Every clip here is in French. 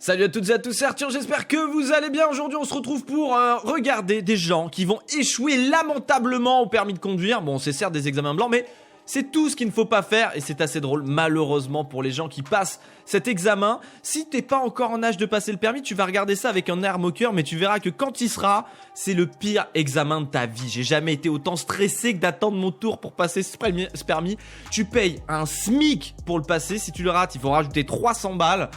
Salut à toutes et à tous, c'est Arthur, j'espère que vous allez bien. Aujourd'hui on se retrouve pour regarder des gens qui vont échouer lamentablement au permis de conduire. Bon, c'est certes des examens blancs, mais c'est tout ce qu'il ne faut pas faire et c'est assez drôle malheureusement pour les gens qui passent cet examen. Si t'es pas encore en âge de passer le permis, tu vas regarder ça avec un air moqueur, mais tu verras que quand il sera, c'est le pire examen de ta vie. J'ai jamais été autant stressé que d'attendre mon tour pour passer ce permis. Tu payes un SMIC pour le passer, si tu le rates, il faut rajouter 300 balles.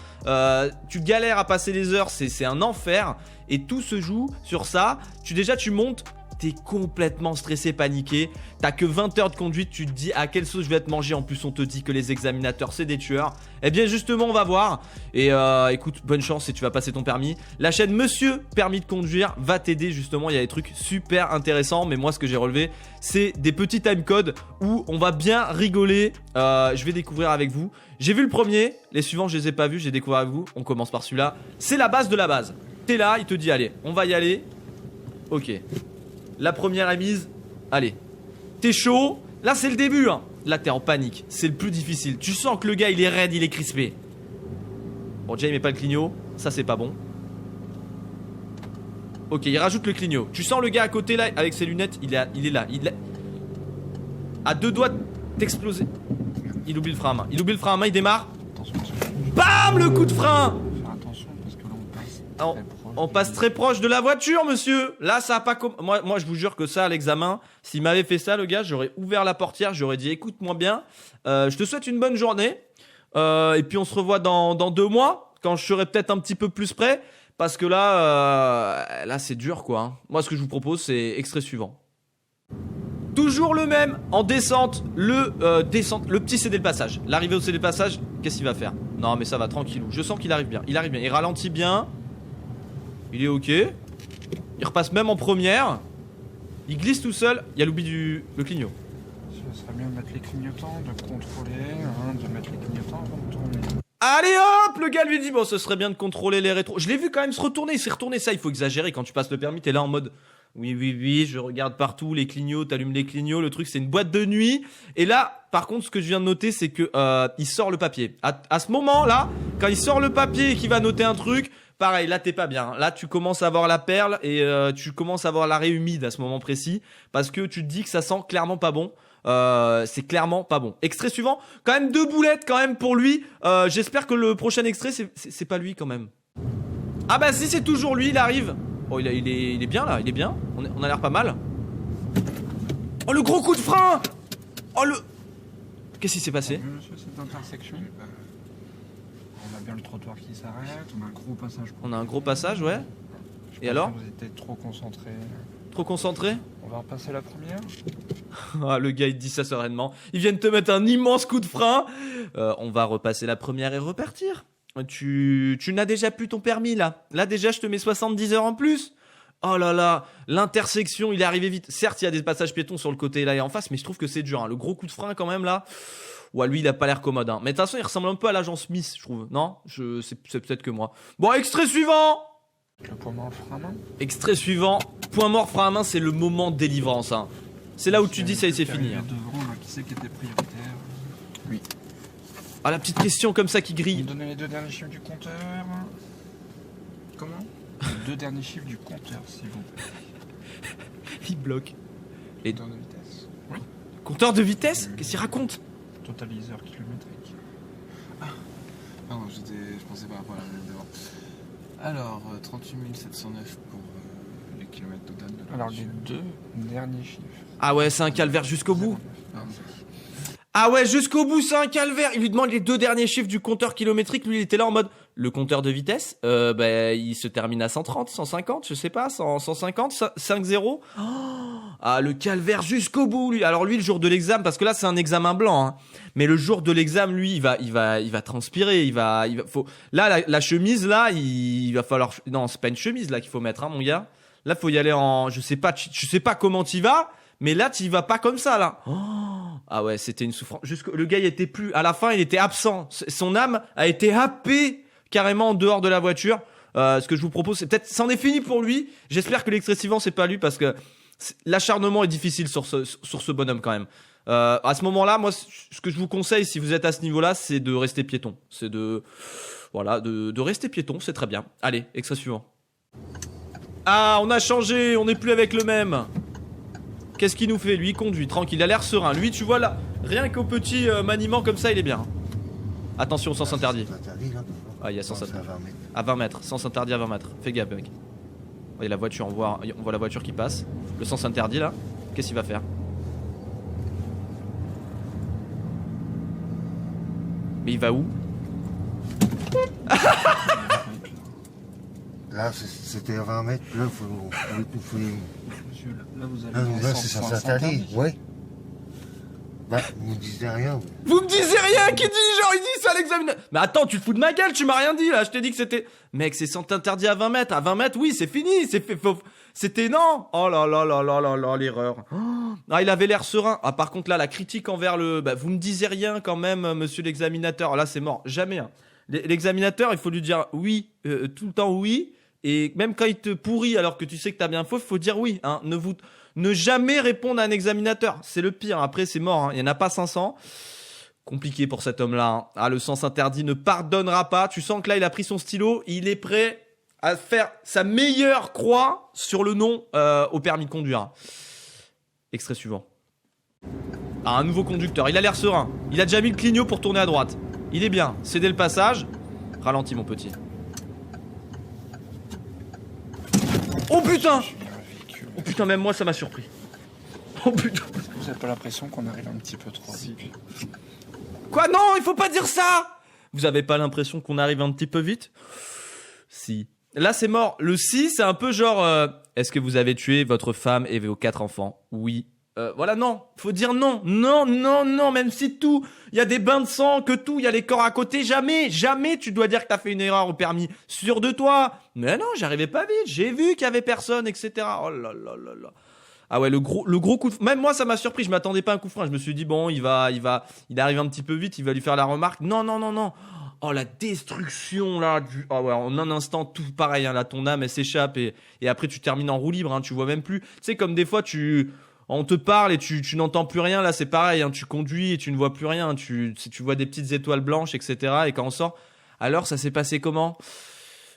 Tu galères à passer les heures, c'est un enfer. Et tout se joue sur ça. Tu montes. T'es complètement stressé, paniqué, t'as que 20 heures de conduite, tu te dis à quelle sauce je vais être mangé, en plus on te dit que les examinateurs c'est des tueurs. Eh bien justement on va voir, et écoute, bonne chance si tu vas passer ton permis. La chaîne Monsieur Permis de Conduire va t'aider justement, il y a des trucs super intéressants, mais moi ce que j'ai relevé c'est des petits timecodes où on va bien rigoler, je vais découvrir avec vous. J'ai vu le premier, les suivants je les ai pas vus, j'ai découvert avec vous, on commence par celui-là. C'est la base de la base, t'es là, il te dit allez, on va y aller, ok. La première est mise, allez, t'es chaud, là c'est le début hein. Là t'es en panique, c'est le plus difficile. Tu sens que le gars il est raide, il est crispé. Bon déjà il met pas le clignot, ça c'est pas bon. Ok, il rajoute le clignot. Tu sens le gars à côté là, avec ses lunettes, il est là, à deux doigts d'exploser. Il oublie le frein à main, il démarre. BAM, le coup de frein. Faire attention parce que là on passe On passe très proche de la voiture, monsieur. Là, ça a pas moi, je vous jure que ça, à l'examen, s'il m'avait fait ça, le gars, j'aurais ouvert la portière, j'aurais dit, écoute-moi bien, je te souhaite une bonne journée. Et puis, on se revoit dans 2 mois, quand je serai peut-être un petit peu plus près. Parce que là, c'est dur, quoi. Hein. Moi, ce que je vous propose, c'est extrait suivant. Toujours le même, en descente, le petit cédé de passage. L'arrivée au cédé de passage, qu'est-ce qu'il va faire? Non, mais ça va, tranquillou. Je sens qu'il arrive bien. Il ralentit bien. Il est ok. Il repasse même en première. Il glisse tout seul. Il y a l'oubli le clignot. Ce serait bien de mettre les clignotants, de contrôler, hein, de mettre les clignotants avant de tourner. Allez hop, le gars lui dit bon, ce serait bien de contrôler les rétros. Je l'ai vu quand même se retourner, il s'est retourné. Ça, il faut exagérer quand tu passes le permis. T'es là en mode oui, je regarde partout les clignots, t'allumes les clignots. Le truc, c'est une boîte de nuit. Et là, par contre, ce que je viens de noter, c'est que il sort le papier. À ce moment-là, quand il sort le papier et qu'il va noter un truc. Pareil, là t'es pas bien. Là tu commences à avoir la perle et tu commences à avoir l'arrêt humide à ce moment précis parce que tu te dis que ça sent clairement pas bon. C'est clairement pas bon. Extrait suivant, quand même 2 boulettes quand même pour lui. J'espère que le prochain extrait c'est pas lui quand même. Ah bah si, c'est toujours lui, il arrive. Oh il est bien là, il est bien. On a l'air pas mal. Oh le gros coup de frein. Oh le... Qu'est-ce qui s'est passé? Monsieur, cette intersection. On a bien le trottoir qui s'arrête, on a un gros passage. On a un gros passage, ouais. Et alors? Vous étiez trop concentré. Trop concentré? On va repasser la première. Ah, le gars il te dit ça sereinement. Ils viennent te mettre un immense coup de frein. On va repasser la première et repartir. Tu n'as déjà plus ton permis là. Là déjà je te mets 70 heures en plus. Oh là là, l'intersection, il est arrivé vite. Certes, il y a des passages piétons sur le côté là et en face, mais je trouve que c'est dur. Hein. Le gros coup de frein quand même là. Ouais, lui, il a pas l'air commode. Hein. Mais de toute façon, il ressemble un peu à l'agent Smith, je trouve. Non? C'est peut-être que moi. Bon, extrait suivant! Le point mort, frein à main. Extrait suivant. Point mort, frein à main, c'est le moment de délivrance. Hein. C'est là où tu dis ça y est, c'est fini. Hein. Devant, là, qui c'est qui était prioritaire? Oui. Ah, la petite question comme ça qui grille. Vous me donnez les 2 derniers chiffres du compteur. Comment? Les 2 derniers chiffres du compteur, s'il vous plaît. Il bloque. Et... Compteur de vitesse. Oui. Compteur de vitesse? Qu'est-ce qu'il raconte? Totaliseur kilométrique. Ah, pardon, je pensais par rapport à la minute devant. Alors, 38 709 pour les kilomètres total. Alors, les 2 derniers chiffres. Ah ouais, c'est un calvaire jusqu'au bout. Pardon. Ah ouais, jusqu'au bout, c'est un calvaire. Il lui demande les 2 derniers chiffres du compteur kilométrique. Lui, il était là en mode, le compteur de vitesse, il se termine à 130, 150, je sais pas, 150, 5-0. Oh, ah, le calvaire jusqu'au bout, lui. Alors lui, le jour de l'examen, parce que là, c'est un examen blanc, hein. Mais le jour de l'examen, lui, il va transpirer, là, la chemise, là, il va falloir, non, c'est pas une chemise, là, qu'il faut mettre, hein, mon gars. Là, faut y aller en, je sais pas comment t'y vas, mais là, t'y vas pas comme ça, là. Oh, ah ouais, c'était une souffrance. Le gars, il était plus, à la fin, il était absent. Son âme a été happée carrément en dehors de la voiture. Ce que je vous propose, c'est peut-être, c'en est fini pour lui. J'espère que l'extrait suivant, c'est pas lui parce que l'acharnement est difficile sur ce bonhomme quand même. À ce moment-là, moi, ce que je vous conseille, si vous êtes à ce niveau-là, c'est de rester piéton. C'est de, Voilà, de rester piéton, c'est très bien. Allez, extrait suivant. Ah, on a changé, on n'est plus avec le même. Qu'est-ce qu'il nous fait? Lui, il conduit, tranquille, il a l'air serein. Lui, tu vois là, rien qu'au petit maniement comme ça, il est bien. Attention, sens interdit. Ah, il y a sens interdit. À 20 mètres, sens interdit à 20 mètres. Fais gaffe, mec. Il y a la voiture, on voit la voiture qui passe. Le sens interdit là, qu'est-ce qu'il va faire? Mais il va où? Là, c'était à 20 mètres. Là, faut... Monsieur, là vous avez. Là, c'est ça s'interdit, oui. Bah, vous me disiez rien. Vous me disiez rien, qui dit genre il dit ça à l'examinateur. Mais attends, tu te fous de ma gueule, tu m'as rien dit là, je t'ai dit que c'était... Mec, c'est sens interdit à 20 mètres. À 20 mètres, oui, c'est fini, c'est fait... C'était non. Oh là là là là là là, l'erreur. Ah, il avait l'air serein. Ah, par contre là, la critique envers le... Bah, vous me disiez rien quand même, monsieur l'examinateur. Là, c'est mort, jamais. Hein. L'examinateur, il faut lui dire oui, tout le temps oui. Et même quand il te pourrit alors que tu sais que t'as bien faux, il faut dire oui. Hein. Ne jamais répondre à un examinateur. C'est le pire. Après, c'est mort. Hein. Il n'y en a pas 500. Compliqué pour cet homme-là. Hein. Ah, le sens interdit ne pardonnera pas. Tu sens que là, il a pris son stylo. Il est prêt à faire sa meilleure croix sur le non au permis de conduire. Extrait suivant. Ah, un nouveau conducteur. Il a l'air serein. Il a déjà mis le clignot pour tourner à droite. Il est bien. Cédez le passage. Ralentis, mon petit. Oh putain! Oh putain, même moi ça m'a surpris. Oh putain. Vous avez pas l'impression qu'on arrive un petit peu trop vite? Quoi? Non, il faut pas dire ça! Vous avez pas l'impression qu'on arrive un petit peu vite? Si. Là c'est mort. Le si c'est un peu genre est-ce que vous avez tué votre femme et vos 4 enfants? Oui. Voilà, non. Faut dire non. Non, non, non, même si tout. Il y a des bains de sang, que tout, il y a les corps à côté. Jamais, jamais tu dois dire que t'as fait une erreur au permis. Sûr de toi. Mais non, j'arrivais pas vite. J'ai vu qu'il y avait personne, etc. Oh là là là là. Ah ouais, le gros coup de... Même moi, ça m'a surpris. Je m'attendais pas à un coup de frein. Je me suis dit, bon, il arrive un petit peu vite. Il va lui faire la remarque. Non, non, non, non. Oh, la destruction, là. Oh ouais, en un instant, tout pareil. Hein, là, ton âme, elle s'échappe. Et après, tu termines en roue libre. Hein, tu vois même plus. Tu sais, comme des fois, on te parle et tu n'entends plus rien. Là, c'est pareil. Hein, tu conduis et tu ne vois plus rien. Tu vois des petites étoiles blanches, etc. Et quand on sort, alors, ça s'est passé comment?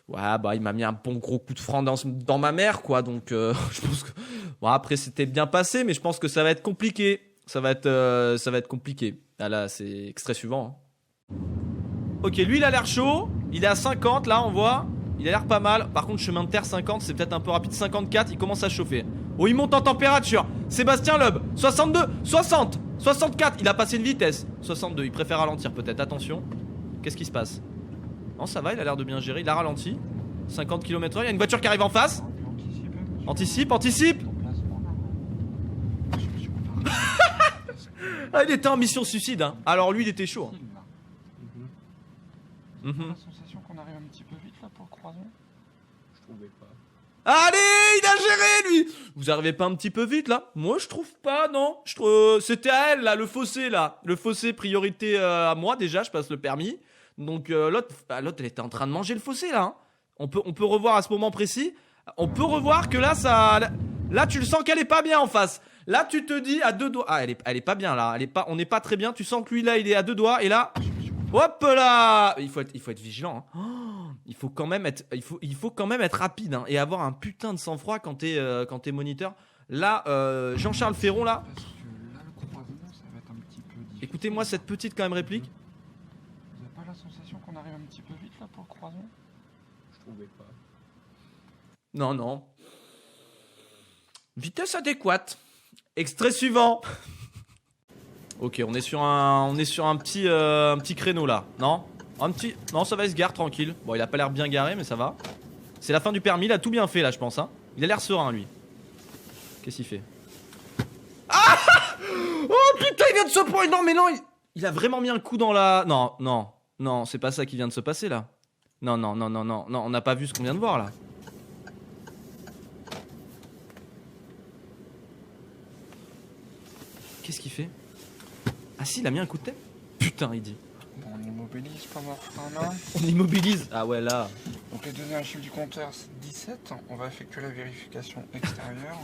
Ouais, bah, il m'a mis un bon gros coup de frein dans ma mère, quoi. Donc, je pense que... Bon, après, c'était bien passé, mais je pense que ça va être compliqué. Ça va être compliqué. Ah là, c'est extrait suivant. Hein. Ok, lui, il a l'air chaud. Il est à 50, là, on voit. Il a l'air pas mal. Par contre, chemin de terre 50, c'est peut-être un peu rapide. 54, il commence à chauffer. Oh, il monte en température. Sébastien Loeb, 62, 60, 64. Il a passé une vitesse. 62, il préfère ralentir peut-être. Attention. Qu'est-ce qui se passe? Non, ça va, il a l'air de bien gérer. Il a ralenti. 50 km/h. Il y a une voiture qui arrive en face. Anticipe, anticipe. Ah, il était en mission suicide. Hein. Alors lui, il était chaud. Hein. J'ai la sensation qu'on arrive un petit peu vite là pour le croisement. Je trouvais pas. Allez, il a géré lui. Vous arrivez pas un petit peu vite là? Moi je trouve pas, non. C'était à elle là, le fossé là. Le fossé priorité à moi déjà, je passe le permis. Donc l'autre elle était en train de manger le fossé là. Hein. On peut revoir à ce moment précis. On peut revoir que là là tu le sens qu'elle est pas bien en face. Là tu te dis à 2 doigts. Ah elle est pas bien là. On n'est pas très bien. Tu sens que lui là il est à 2 doigts et là. Hop là! Il faut être vigilant. Hein. Oh, il faut quand même être rapide hein, et avoir un putain de sang-froid quand t'es moniteur. Là, Jean-Charles Ferron là. Parce que là, le croisement, ça va être un petit peu difficile. Écoutez-moi cette petite quand même réplique. Vous avez pas la sensation qu'on arrive un petit peu vite là pour le croisement? Je trouvais pas. Non, non. Vitesse adéquate. Extrait suivant. Ok, on est sur un petit créneau là, non? Non, ça va, il se gare tranquille. Bon, il a pas l'air bien garé, mais ça va. C'est la fin du permis, il a tout bien fait là, je pense. Hein. Il a l'air serein, lui. Qu'est-ce qu'il fait? Ah! Oh putain, il vient de se prendre. Non, mais non, il a vraiment mis un coup dans la. Non, non, non, c'est pas ça qui vient de se passer là. Non, non, non, non, non, non, on n'a pas vu ce qu'on vient de voir là. Qu'est-ce qu'il fait? Ah si, il a mis un coup de tête. Putain, il dit. Bon, on immobilise pas mort frein là. On immobilise. Ah ouais, là. Donc les données à chiffre du compteur, c'est 17. On va effectuer la vérification extérieure.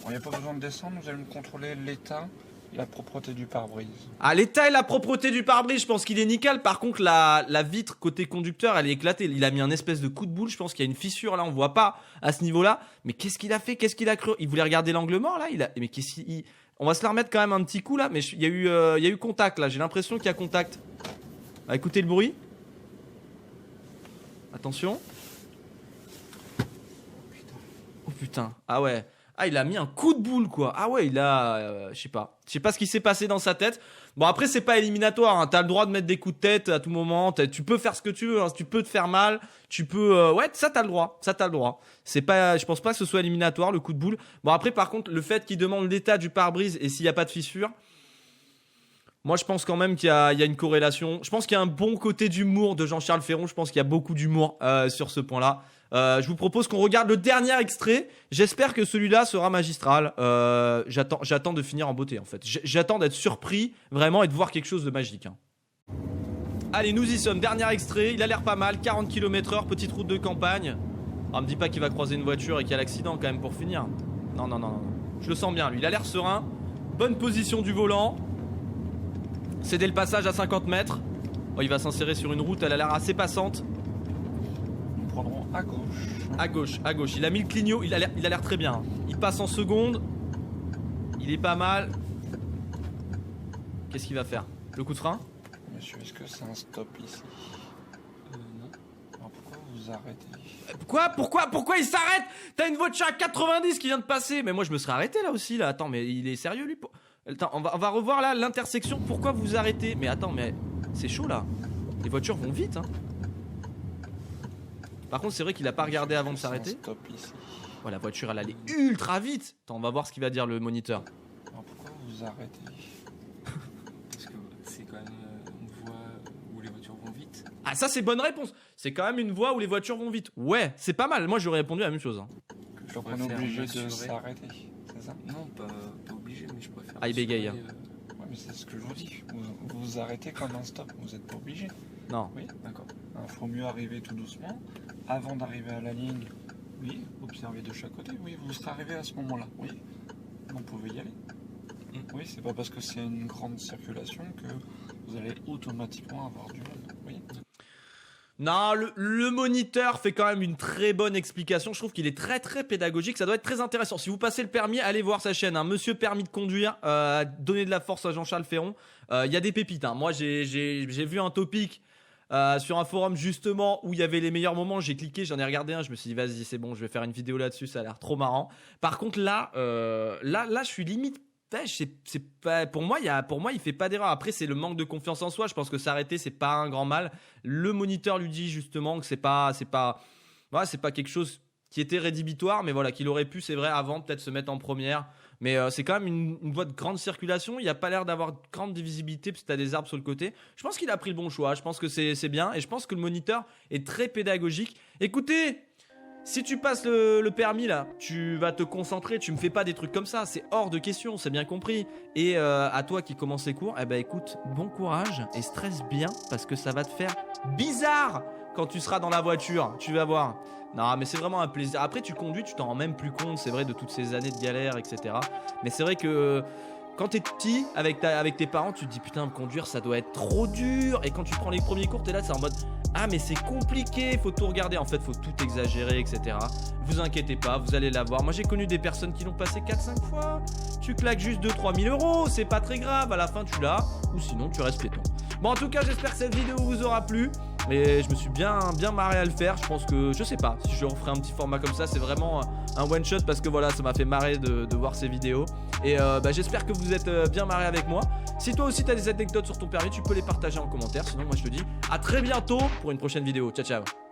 Bon, il n'y a pas besoin de descendre, nous allons contrôler l'état La propreté du pare-brise. Ah, l'état et la propreté du pare-brise, je pense qu'il est nickel. Par contre, la vitre côté conducteur, elle est éclatée. Il a mis un espèce de coup de boule. Je pense qu'il y a une fissure là, on voit pas à ce niveau-là. Mais qu'est-ce qu'il a fait? Qu'est-ce qu'il a cru? Il voulait regarder l'angle mort là. Mais qu'est-ce qu'il... On va se la remettre quand même un petit coup là. Mais il y a eu contact là. J'ai l'impression qu'il y a contact. Ah, écoutez le bruit. Attention. Oh putain. Ah ouais. Ah, il a mis un coup de boule quoi. Ah ouais, il a... je sais pas ce qui s'est passé dans sa tête. Bon, après c'est pas éliminatoire, hein. T'as le droit de mettre des coups de tête à tout moment. Tu peux faire ce que tu veux, hein. Tu peux te faire mal. Tu peux... ouais, ça t'as le droit. C'est pas... Je pense pas que ce soit éliminatoire le coup de boule. Bon, après par contre, le fait qu'il demande l'état du pare-brise et s'il y a pas de fissure... Moi, je pense quand même qu'il y a une corrélation. Je pense qu'il y a un bon côté d'humour de Jean-Charles Ferron. Je pense qu'il y a beaucoup d'humour sur ce point-là. Je vous propose qu'on regarde le dernier extrait. J'espère que celui-là sera magistral. J'attends de finir en beauté, en fait. J'attends d'être surpris, vraiment, et de voir quelque chose de magique. Hein. Allez, nous y sommes. Dernier extrait. Il a l'air pas mal. 40 km/h, petite route de campagne. Alors, me dis pas qu'il va croiser une voiture et qu'il y a l'accident, quand même, pour finir. Non. Je le sens bien, lui. Il a l'air serein. Bonne position du volant. C'est dès le passage à 50 mètres. Oh, il va s'insérer sur une route, elle a l'air assez passante. Nous prendrons à gauche. À gauche. Il a mis le clignot, il a l'air très bien. Il passe en seconde. Il est pas mal. Qu'est-ce qu'il va faire? Le coup de frein? Monsieur, est-ce que c'est un stop ici? Non. Alors pourquoi vous arrêtez? Pourquoi il s'arrête? T'as une voiture à 90 qui vient de passer. Mais moi je me serais arrêté là aussi là. Attends, mais il est sérieux lui? Attends, on va revoir là l'intersection. Pourquoi vous arrêtez? Mais attends, mais c'est chaud là. Les voitures vont vite, hein. Par contre, c'est vrai qu'il a pas regardé avant de s'arrêter. Stop ici. Oh, la voiture elle allait ultra vite. Attends, on va voir ce qu'il va dire le moniteur. Alors pourquoi vous arrêtez? Parce que c'est quand même une voie où les voitures vont vite. Ah, ça c'est bonne réponse. C'est quand même une voie où les voitures vont vite. Ouais, c'est pas mal. Moi j'aurais répondu à la même chose. Hein. Donc on est obligé de s'arrêter, c'est ça? Non, pas obligé, mais je préfère. Ah, il bégaye. Hein. Ouais, mais c'est ce que je vous dis. Vous arrêtez comme un stop, vous n'êtes pas obligé. Non. Oui, d'accord. Il faut mieux arriver tout doucement. Avant d'arriver à la ligne, oui, observez de chaque côté. Oui, vous serez arrivé à ce moment-là. Oui, vous pouvez y aller. Oui, c'est pas parce que c'est une grande circulation que vous allez automatiquement avoir du monde. Oui. Non, le moniteur fait quand même une très bonne explication. Je trouve qu'il est très très pédagogique. Ça doit être très intéressant. Si vous passez le permis, allez voir sa chaîne. Hein. Monsieur Permis de Conduire, donnez de la force à Jean-Charles Ferron. Il y a des pépites. Hein. Moi, j'ai vu un topic sur un forum justement où il y avait les meilleurs moments. J'ai cliqué, j'en ai regardé un. Je me suis dit, vas-y, c'est bon, je vais faire une vidéo là-dessus. Ça a l'air trop marrant. Par contre, là, je suis limite. C'est pas, pour moi, il fait pas d'erreur. Après, c'est le manque de confiance en soi. Je pense que s'arrêter, c'est pas un grand mal. Le moniteur lui dit justement que c'est pas quelque chose qui était rédhibitoire, mais voilà, qu'il aurait pu, c'est vrai, avant peut-être se mettre en première. Mais c'est quand même une voie de grande circulation. Il n'y a pas l'air d'avoir grande visibilité parce que t'as des arbres sur le côté. Je pense qu'il a pris le bon choix. Je pense que c'est bien et je pense que le moniteur est très pédagogique. Écoutez. Si tu passes le permis là, tu vas te concentrer, tu me fais pas des trucs comme ça, c'est hors de question, c'est bien compris. Et à toi qui commence les cours, eh ben écoute, bon courage et stresse bien parce que ça va te faire bizarre quand tu seras dans la voiture, tu vas voir. Non mais c'est vraiment un plaisir. Après tu conduis, tu t'en rends même plus compte, c'est vrai, de toutes ces années de galère, etc. Mais c'est vrai que quand t'es petit avec tes parents, tu te dis putain, conduire ça doit être trop dur. Et quand tu prends les premiers cours, t'es là, c'est en mode ah mais c'est compliqué, faut tout regarder, en fait faut tout exagérer, etc. Vous inquiétez pas, vous allez l'avoir. Moi j'ai connu des personnes qui l'ont passé 4-5 fois. Tu claques juste 2-3 000 euros, c'est pas très grave, à la fin tu l'as, ou sinon tu restes péton. Bon en tout cas j'espère que cette vidéo vous aura plu. Et je me suis bien marré à le faire. Je pense que, je sais pas, si je referai un petit format comme ça, c'est vraiment un one shot parce que voilà, ça m'a fait marrer de voir ces vidéos. Et j'espère que vous êtes bien marré avec moi. Si toi aussi t'as des anecdotes sur ton permis, tu peux les partager en commentaire. Sinon moi je te dis à très bientôt pour une prochaine vidéo. Ciao ciao.